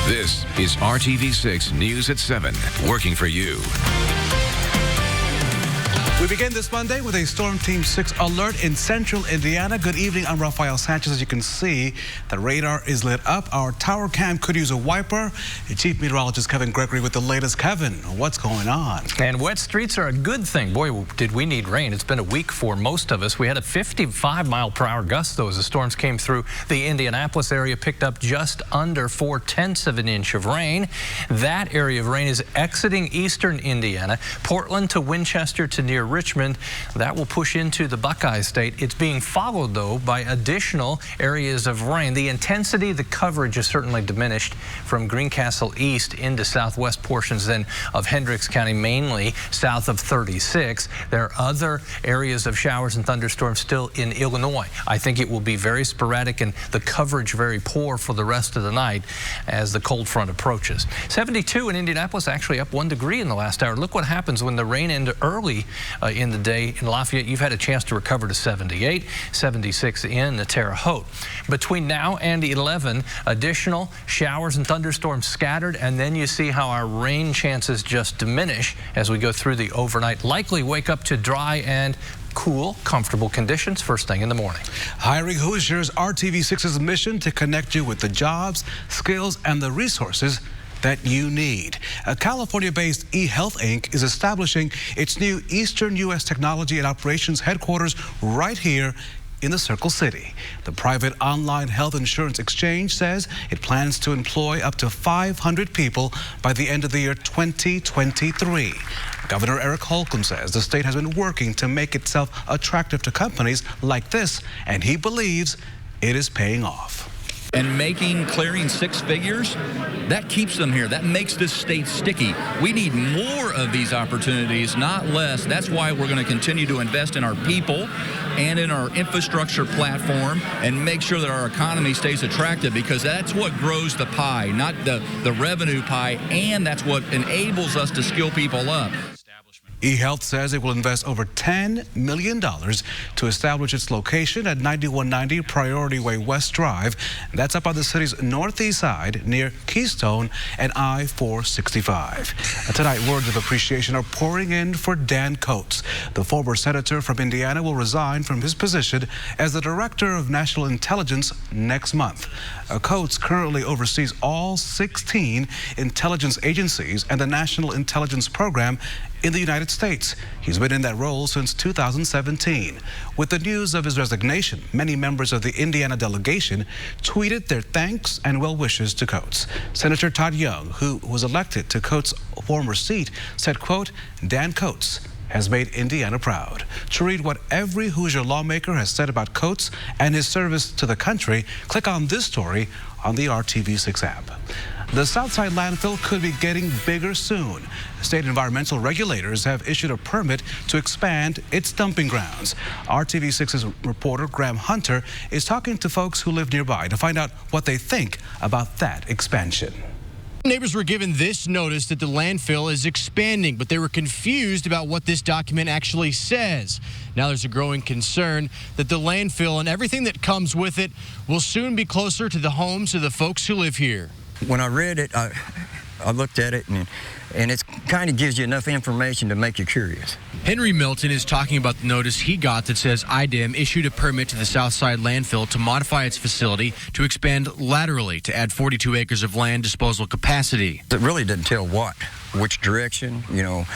This is RTV6 News at 7, working for you. We begin this Monday with a Storm Team 6 alert in central Indiana. Good evening, I'm Rafael Sanchez. As you can see, the radar is lit up. Our tower cam could use a wiper. Chief Meteorologist Kevin Gregory with the latest. Kevin, what's going on? And wet streets are a good thing. Boy, did we need rain. It's been a week for most of us. We had a 55-mile-per-hour gust, though, as the storms came through the Indianapolis area, picked up just under 0.4 of an inch of rain. That area of rain is exiting eastern Indiana, Portland to Winchester to near Richmond. That will push into the Buckeye State. It's being followed, though, by additional areas of rain. The intensity, the coverage is certainly diminished from Greencastle east into southwest portions then of Hendricks County, mainly south of 36. There are other areas of showers and thunderstorms still in Illinois. I think it will be very sporadic and the coverage very poor for the rest of the night as the cold front approaches. 72 in Indianapolis, actually up 1 degree in the last hour. Look what happens when the rain ended early in the day. In Lafayette, you've had a chance to recover to 78, 76 in the Terre Haute. Between now and 11, additional showers and thunderstorms scattered, and then you see how our rain chances just diminish as we go through the overnight. Likely wake up to dry and cool, comfortable conditions first thing in the morning. Hiring Hoosiers, RTV6's mission to connect you with the jobs, skills, and the resources that you need. California-based eHealth Inc. is establishing its new Eastern U.S. Technology and Operations headquarters right here in the Circle City. The private online health insurance exchange says it plans to employ up to 500 people by the end of the year 2023. Governor Eric Holcomb says the state has been working to make itself attractive to companies like this, and he believes it is paying off. And clearing 6 figures, that keeps them here. That makes this state sticky. We need more of these opportunities, not less. That's why we're going to continue to invest in our people and in our infrastructure platform and make sure that our economy stays attractive, because that's what grows the pie, not the revenue pie, and that's what enables us to skill people up. eHealth says it will invest over $10 million to establish its location at 9190 Priority Way West Drive. That's up on the city's northeast side near Keystone and I-465. Tonight, words of appreciation are pouring in for Dan Coates. The former senator from Indiana will resign from his position as the Director of National Intelligence next month. Coates currently oversees all 16 intelligence agencies and the National Intelligence Program in the United States. He's been in that role since 2017. With the news of his resignation, many members of the Indiana delegation tweeted their thanks and well wishes to Coates. Senator Todd Young, who was elected to Coates' former seat, said, quote, "Dan Coates has made Indiana proud." To read what every Hoosier lawmaker has said about Coates and his service to the country, click on this story on the RTV6 app. The Southside landfill could be getting bigger soon. State environmental regulators have issued a permit to expand its dumping grounds. RTV6's reporter Graham Hunter is talking to folks who live nearby to find out what they think about that expansion. Neighbors were given this notice that the landfill is expanding, but they were confused about what this document actually says. Now there's a growing concern that the landfill and everything that comes with it will soon be closer to the homes of the folks who live here. When I read it, I looked at it, and it kind of gives you enough information to make you curious. Henry Milton is talking about the notice he got that says IDEM issued a permit to the Southside landfill to modify its facility to expand laterally to add 42 acres of land disposal capacity. It really didn't tell which direction,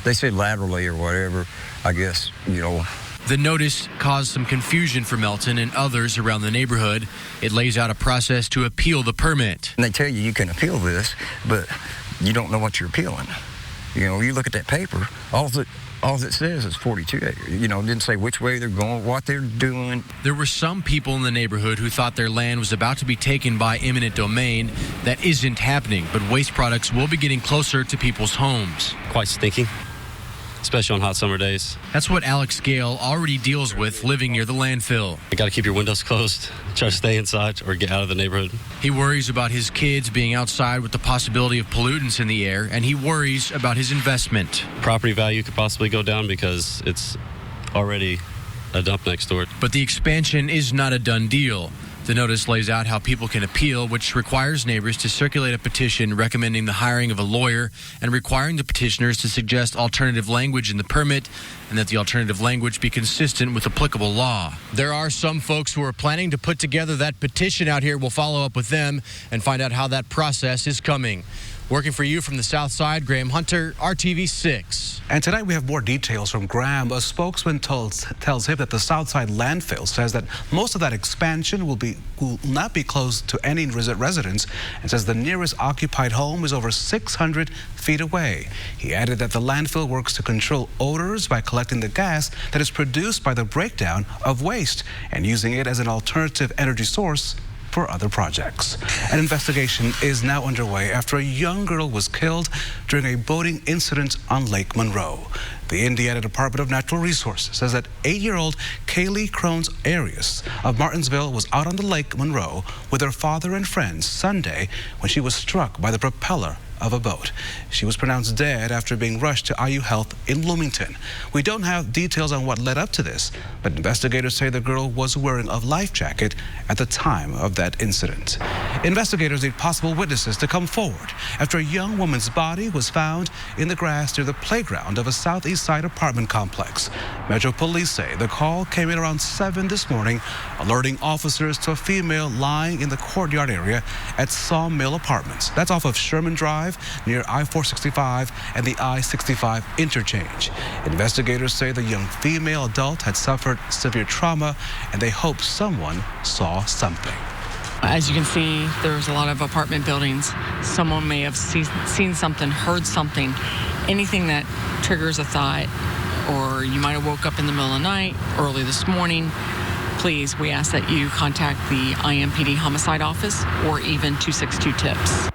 they said laterally or whatever, I guess, The notice caused some confusion for Melton and others around the neighborhood. It lays out a process to appeal the permit. And they tell you can appeal this, but you don't know what you're appealing. You look at that paper, all it says is 42 acres. It didn't say which way they're going, what they're doing. There were some people in the neighborhood who thought their land was about to be taken by eminent domain. That isn't happening, but waste products will be getting closer to people's homes. Quite stinky, especially on hot summer days. That's what Alex Gale already deals with living near the landfill. You got to keep your windows closed, try to stay inside or get out of the neighborhood. He worries about his kids being outside with the possibility of pollutants in the air, and he worries about his investment. Property value could possibly go down because it's already a dump next door. But the expansion is not a done deal. The notice lays out how people can appeal, which requires neighbors to circulate a petition recommending the hiring of a lawyer and requiring the petitioners to suggest alternative language in the permit and that the alternative language be consistent with applicable law. There are some folks who are planning to put together that petition out here. We'll follow up with them and find out how that process is coming. Working for you from the South Side, Graham Hunter, RTV6. And tonight we have more details from Graham. A spokesman tells him that the South Side landfill says that most of that expansion will not be closed to any residents, and says the nearest occupied home is over 600 feet away. He added that the landfill works to control odors by collecting the gas that is produced by the breakdown of waste and using it as an alternative energy source for other projects. An investigation is now underway after a young girl was killed during a boating incident on Lake Monroe. The Indiana Department of Natural Resources says that 8-year-old Kaylee Crones Arias of Martinsville was out on the Lake Monroe with her father and friends Sunday when she was struck by the propeller of a boat. She was pronounced dead after being rushed to IU Health in Bloomington. We don't have details on what led up to this, but investigators say the girl was wearing a life jacket at the time of that incident. Investigators need possible witnesses to come forward after a young woman's body was found in the grass near the playground of a Southeast Side apartment complex. Metro Police say the call came in around 7 this morning, alerting officers to a female lying in the courtyard area at Sawmill Apartments. That's off of Sherman Drive near I-465 and the I-65 interchange. Investigators say the young female adult had suffered severe trauma, and they hope someone saw something. As you can see, there's a lot of apartment buildings. Someone may have seen something, heard something, anything that triggers a thought, or you might have woke up in the middle of the night, early this morning. Please, we ask that you contact the IMPD homicide office or even 262-TIPS.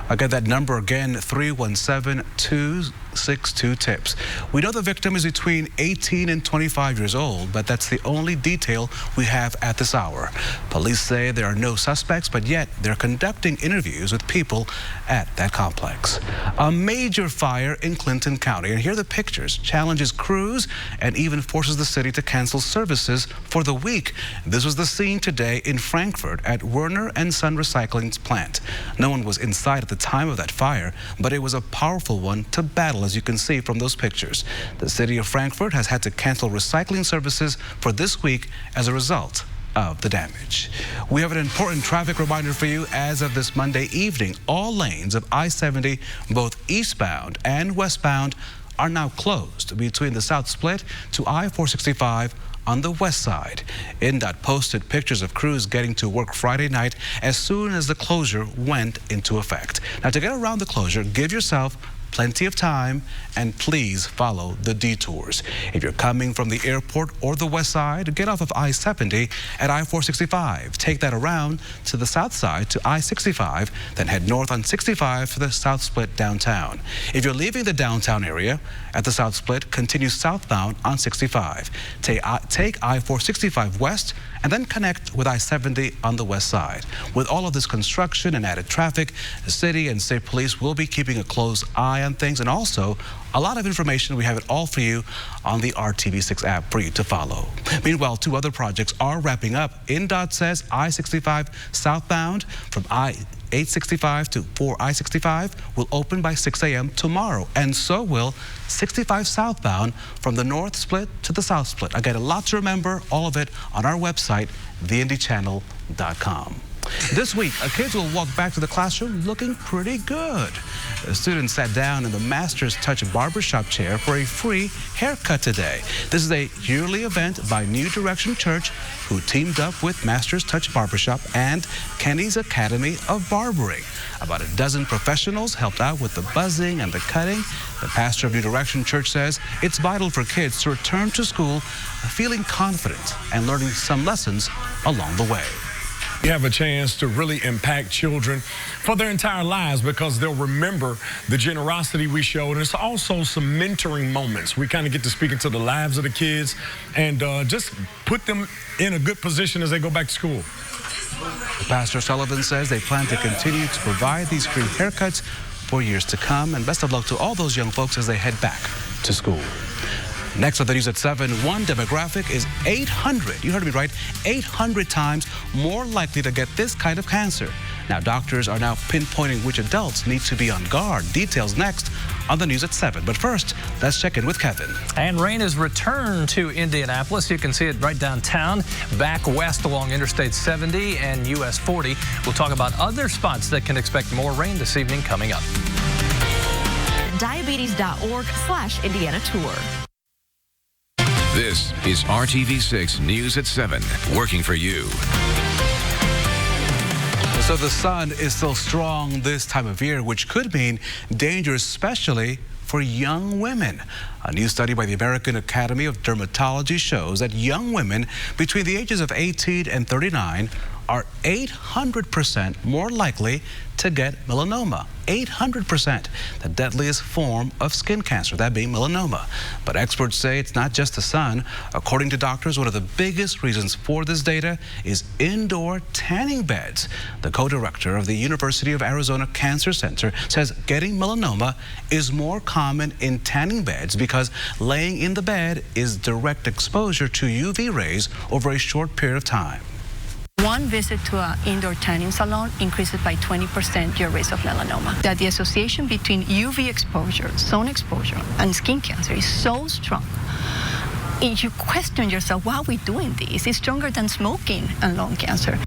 I'll get that number again, 317-262-TIPS. We know the victim is between 18 and 25 years old, but that's the only detail we have at this hour. Police say there are no suspects, but yet they're conducting interviews with people at that complex. A major fire in Clinton County, and here are the pictures, challenges crews and even forces the city to cancel services for the week. This was the scene today in Frankfort at Werner & Son Recycling's plant. No one was inside at the time of that fire, but it was a powerful one to battle, as you can see from those pictures. The city of Frankfort has had to cancel recycling services for this week as a result of the damage. We have an important traffic reminder for you as of this Monday evening. All lanes of I-70, both eastbound and westbound, are now closed between the South Split to I-465 on the west side. INDOT posted pictures of crews getting to work Friday night as soon as the closure went into effect. Now, to get around the closure, give yourself plenty of time, and please follow the detours. If you're coming from the airport or the west side, get off of I-70 at I-465. Take that around to the south side to I-65, then head north on 65 to the South Split downtown. If you're leaving the downtown area at the South Split, continue southbound on 65. Take I-465 west and then connect with I-70 on the west side. With all of this construction and added traffic, the city and state police will be keeping a close eye on things, and also a lot of information. We have it all for you on the RTV6 app for you to follow. Meanwhile, 2 other projects are wrapping up. INDOT says I-65 southbound from I-865 to 4 I-65 will open by 6 a.m. tomorrow, and so will 65 southbound from the North Split to the South Split. Again, a lot to remember, all of it on our website, theindychannel.com. This week, kids will walk back to the classroom looking pretty good. The students sat down in the Master's Touch barbershop chair for a free haircut today. This is a yearly event by New Direction Church, who teamed up with Master's Touch Barbershop and Kenny's Academy of Barbering. About a dozen professionals helped out with the buzzing and the cutting. The pastor of New Direction Church says it's vital for kids to return to school feeling confident and learning some lessons along the way. You have a chance to really impact children for their entire lives because they'll remember the generosity we showed. And it's also some mentoring moments. We kind of get to speak into the lives of the kids and just put them in a good position as they go back to school. Pastor Sullivan says they plan to continue to provide these free haircuts for years to come. And best of luck to all those young folks as they head back to school. Next on the news at 7, one demographic is 800, you heard me right, 800 times more likely to get this kind of cancer. Now, doctors are now pinpointing which adults need to be on guard. Details next on the news at 7. But first, let's check in with Kevin. And rain has returned to Indianapolis. You can see it right downtown, back west along Interstate 70 and US 40. We'll talk about other spots that can expect more rain this evening coming up. Diabetes.org/Indiana Tour. This is RTV6 News at 7, working for you. So the sun is still strong this time of year, which could mean danger, especially for young women. A new study by the American Academy of Dermatology shows that young women between the ages of 18 and 39 are 800% more likely to get melanoma. 800%, the deadliest form of skin cancer, that being melanoma. But experts say it's not just the sun. According to doctors, one of the biggest reasons for this data is indoor tanning beds. The co-director of the University of Arizona Cancer Center says getting melanoma is more common in tanning beds because laying in the bed is direct exposure to UV rays over a short period of time. One visit to an indoor tanning salon increases by 20% your risk of melanoma. That the association between UV exposure, sun exposure, and skin cancer is so strong. If you question yourself, why are we doing this? It's stronger than smoking and lung cancer.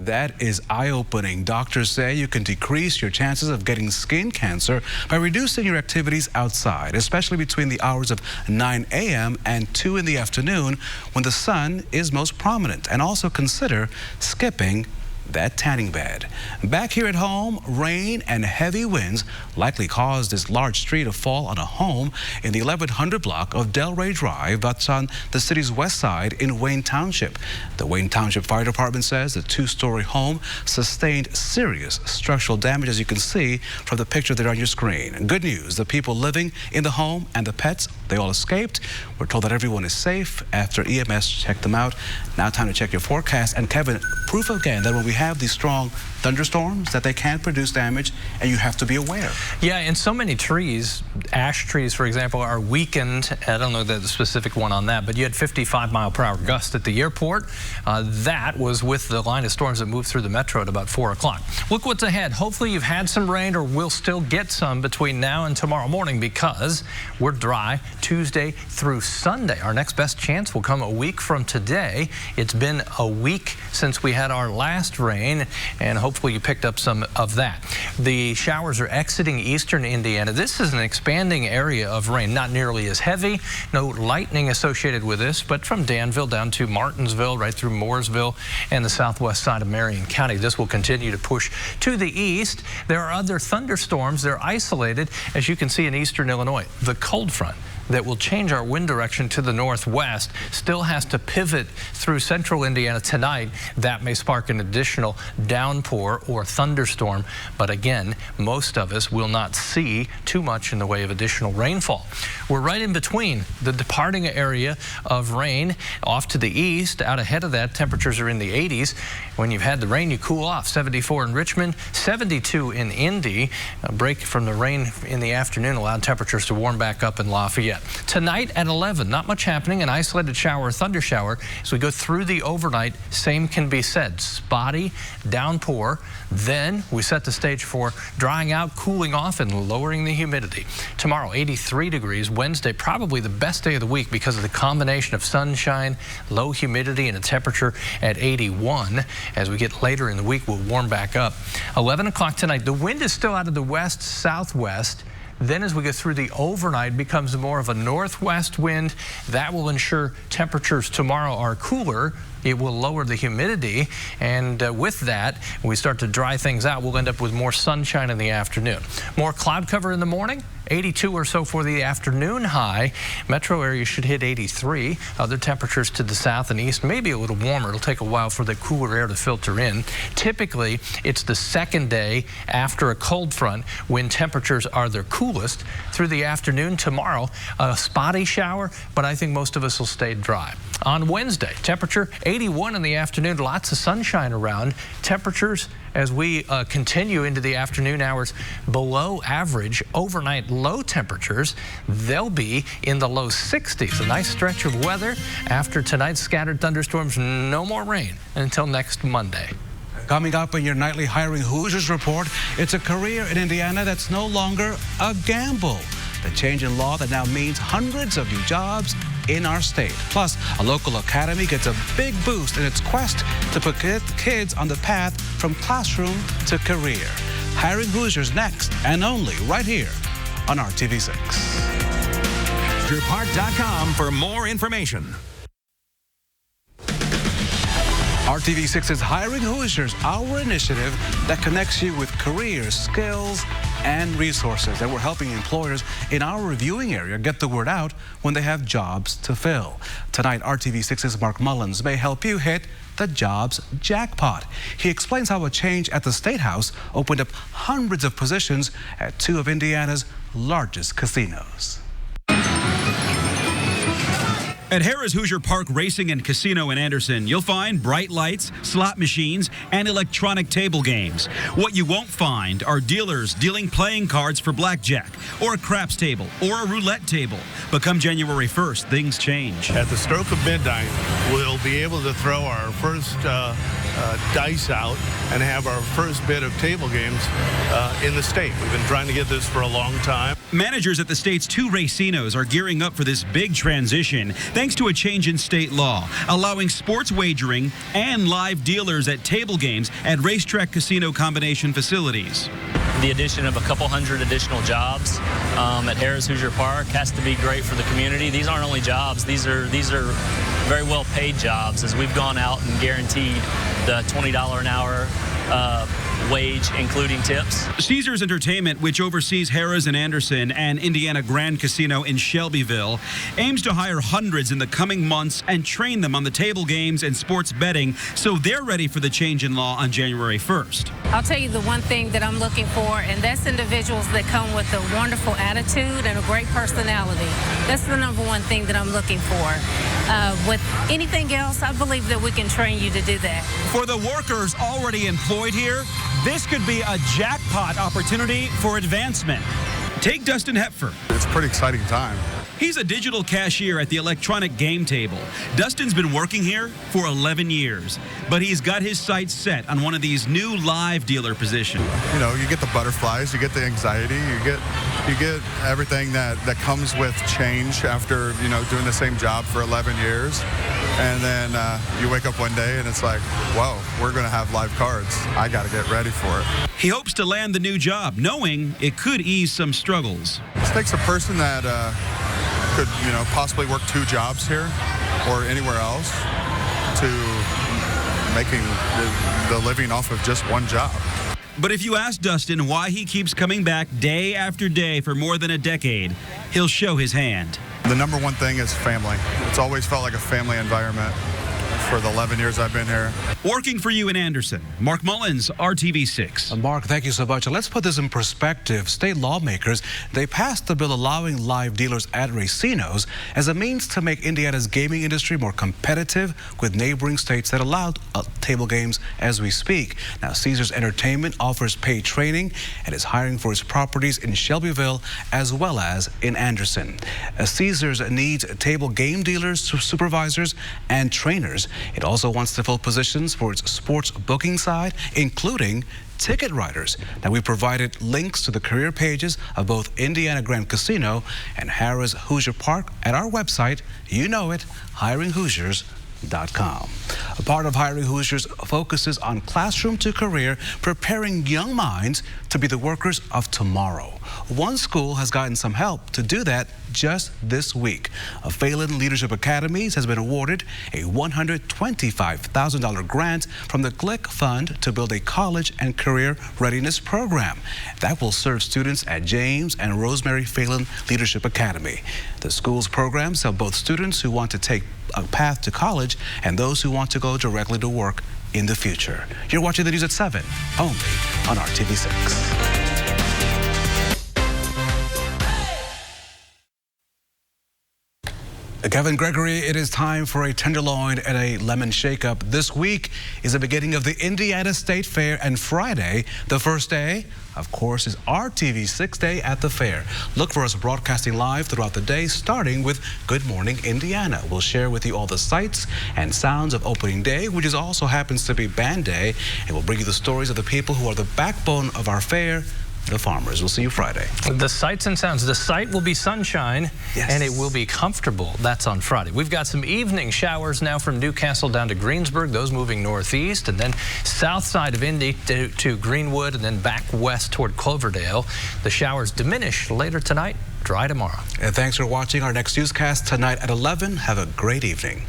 That is eye-opening. Doctors say you can decrease your chances of getting skin cancer by reducing your activities outside, especially between the hours of 9 a.m. and 2 in the afternoon when the sun is most prominent. And also consider skipping that tanning bed. Back here at home, rain and heavy winds likely caused this large tree to fall on a home in the 1100 block of Delray Drive. That's on the city's west side in Wayne Township. The Wayne Township Fire Department says the two-story home sustained serious structural damage, as you can see from the picture there on your screen. Good news, the people living in the home and the pets, they all escaped. We're told that everyone is safe after EMS checked them out. Now time to check your forecast. And Kevin, proof again that when we have these strong thunderstorms that they can produce damage, and you have to be aware. Yeah, and so many trees, ash trees, for example, are weakened. I don't know the specific one on that, but you had 55-mile-per-hour gusts at the airport. That was with the line of storms that moved through the metro at about 4 o'clock. Look what's ahead. Hopefully you've had some rain or will still get some between now and tomorrow morning because we're dry Tuesday through Sunday. Our next best chance will come a week from today. It's been a week since we had our last rain, and hopefully you picked up some of that. The showers are exiting eastern Indiana. This is an expanding area of rain, not nearly as heavy. No lightning associated with this, but from Danville down to Martinsville, right through Mooresville and the southwest side of Marion County. This will continue to push to the east. There are other thunderstorms. They're isolated, as you can see in eastern Illinois. The cold front that will change our wind direction to the northwest still has to pivot through central Indiana tonight. That may spark an additional downpour or thunderstorm, but again, most of us will not see too much in the way of additional rainfall. We're right in between the departing area of rain off to the east. Out ahead of that, temperatures are in the 80s. When you've had the rain, you cool off. 74 in Richmond, 72 in Indy. A break from the rain in the afternoon allowed temperatures to warm back up in Lafayette. Tonight at 11, not much happening, an isolated shower or thunder shower. As we go through the overnight, same can be said. Spotty downpour. Then we set the stage for drying out, cooling off, and lowering the humidity. Tomorrow, 83 degrees. Wednesday, probably the best day of the week because of the combination of sunshine, low humidity, and a temperature at 81. As we get later in the week, we'll warm back up. 11 o'clock tonight, the wind is still out of the west-southwest. Then as we go through the overnight, becomes more of a northwest wind. That will ensure temperatures tomorrow are cooler. It will lower the humidity, and with that, when we start to dry things out, we'll end up with more sunshine in the afternoon. More cloud cover in the morning, 82 or so for the afternoon high. Metro area should hit 83. Other temperatures to the south and east, maybe a little warmer. It'll take a while for the cooler air to filter in. Typically, it's the second day after a cold front when temperatures are their coolest. Through the afternoon tomorrow, a spotty shower, but I think most of us will stay dry. On Wednesday, temperature 81 in the afternoon, lots of sunshine around. Temperatures as we continue into the afternoon hours below average. Overnight low temperatures, they'll be in the low 60s. A nice stretch of weather after tonight's scattered thunderstorms. No more rain until next Monday. Coming up in your nightly Hiring Hoosiers report, it's a career in Indiana that's no longer a gamble. The change in law that now means hundreds of new jobs in our state. Plus, a local academy gets a big boost in its quest to put kids on the path from classroom to career. Hiring Hoosiers next and only right here on RTV6. HoosierPark.com for more information. RTV6 is Hiring Hoosiers, our initiative that connects you with careers, skills, and resources. And we're helping employers in our reviewing area get the word out when they have jobs to fill. Tonight, RTV6's Mark Mullins may help you hit the jobs jackpot. He explains how a change at the State House opened up hundreds of positions at two of Indiana's largest casinos. At Harrah's Hoosier Park Racing and Casino in Anderson, you'll find bright lights, slot machines, and electronic table games. What you won't find are dealers dealing playing cards for blackjack, or a craps table, or a roulette table. But come January 1st, things change. At the stroke of midnight, we'll be able to throw our first dice out and have our first bit of table games in the state. We've been trying to get this for a long time. Managers at the state's two racinos are gearing up for this big transition thanks to a change in state law, allowing sports wagering and live dealers at table games at racetrack casino combination facilities. The addition of a couple hundred additional jobs at Harrah's Hoosier Park has to be great for the community. These aren't only jobs, these are very well paid jobs, as we've gone out and guaranteed the $20 an hour wage, including tips. Caesars Entertainment, which oversees Harrah's in Anderson and Indiana Grand Casino in Shelbyville, aims to hire hundreds in the coming months and train them on the table games and sports betting so they're ready for the change in law on January 1st. I'll tell you the one thing that I'm looking for, and that's individuals that come with a wonderful attitude and a great personality. That's the number one thing that I'm looking for. With anything else, I believe that we can train you to do that. For the workers already employed here, this could be a jackpot opportunity for advancement. Take Dustin Hepfer. It's a pretty exciting time. He's a digital cashier at the electronic game table. Dustin's been working here for 11 years, but he's got his sights set on one of these new live dealer positions. You know, you get the butterflies, you get the anxiety, you get everything that comes with change after, you know, doing the same job for 11 years. And then you wake up one day and it's like, whoa, we're going to have live cards. I got to get ready for it. He hopes to land the new job, knowing it could ease some struggles. This takes a person that could, you know, possibly work two jobs here or anywhere else to making the living off of just one job. But if you ask Dustin why he keeps coming back day after day for more than a decade, he'll show his hand. The number one thing is family. It's always felt like a family environment for the 11 years I've been here. Working for you in Anderson, Mark Mullins, RTV6. Mark, thank you so much. And let's put this in perspective. State lawmakers, they passed a bill allowing live dealers at racinos as a means to make Indiana's gaming industry more competitive with neighboring states that allow table games as we speak. Now, Caesars Entertainment offers paid training and is hiring for its properties in Shelbyville as well as in Anderson. Caesars needs table game dealers, supervisors, and trainers. It also wants to fill positions for its sports booking side, including ticket writers. Now, we provided links to the career pages of both Indiana Grand Casino and Harrah's Hoosier Park at our website. You know it, hiringhoosiers.com. A part of Hiring Hoosiers focuses on classroom to career, preparing young minds to be the workers of tomorrow. One school has gotten some help to do that just this week. Phelan Leadership Academies has been awarded a $125,000 grant from the Glick Fund to build a college and career readiness program that will serve students at James and Rosemary Phelan Leadership Academy. The school's programs help both students who want to take a path to college and those who want to go directly to work in the future. You're watching the news at 7, only on RTV6. Kevin Gregory, it is time for a tenderloin and a lemon shake-up. This week is the beginning of the Indiana State Fair, and Friday, the first day, of course, is RTV6 Day at the fair. Look for us broadcasting live throughout the day, starting with Good Morning Indiana. We'll share with you all the sights and sounds of opening day, which also happens to be Band Day, and we'll bring you the stories of the people who are the backbone of our fair, the farmers. We'll see you Friday. The sights and sounds. The sight will be sunshine, and it will be comfortable. That's on Friday. We've got some evening showers now from Newcastle down to Greensburg, those moving northeast, and then south side of Indy to Greenwood, and then back west toward Cloverdale. The showers diminish later tonight, dry tomorrow. And thanks for watching our next newscast tonight at 11. Have a great evening.